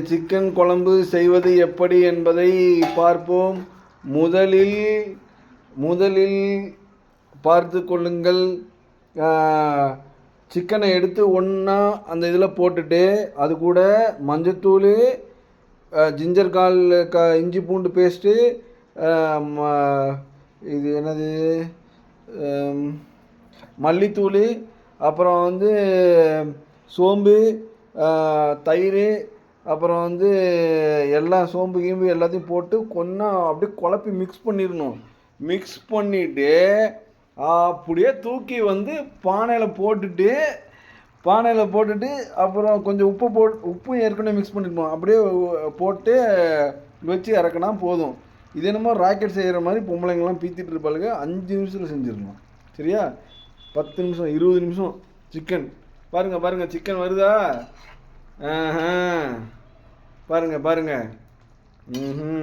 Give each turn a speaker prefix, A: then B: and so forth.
A: Chicken குழம்பு செய்வது எப்படி என்பதை பார்ப்போம். முதலில் பார்த்து கொள்ளுங்கள். சிக்கனை எடுத்து ஒன்றா அந்த இதில் போட்டுட்டு அது கூட மஞ்சத்தூள், ஜிஞ்சர் இஞ்சி பூண்டு பேஸ்ட்டு, இது என்னது, மல்லித்தூள், அப்புறம் சோம்பு, தயிர், அப்புறம் எல்லாம் சோம்பு கீம்பு எல்லாத்தையும் போட்டு கொஞ்சம் அப்படியே குழப்பி மிக்ஸ் பண்ணிடணும். மிக்ஸ் பண்ணிவிட்டு அப்படியே தூக்கி பானையில் போட்டுட்டு அப்புறம் கொஞ்சம் உப்பும் ஏற்கனவே மிக்ஸ் பண்ணிருப்போம், அப்படியே போட்டு வச்சு இறக்குனா போதும். இது என்னமோ ராக்கெட் செய்கிற மாதிரி பொம்பளைங்கள்லாம் பீத்திட்டு இருப்பாளுங்க. 5 நிமிஷத்தில் செஞ்சிடணும். சரியா? 10 நிமிஷம் 20 நிமிஷம் சிக்கன். பாருங்கள் சிக்கன் வருதா? பாருங்கள்.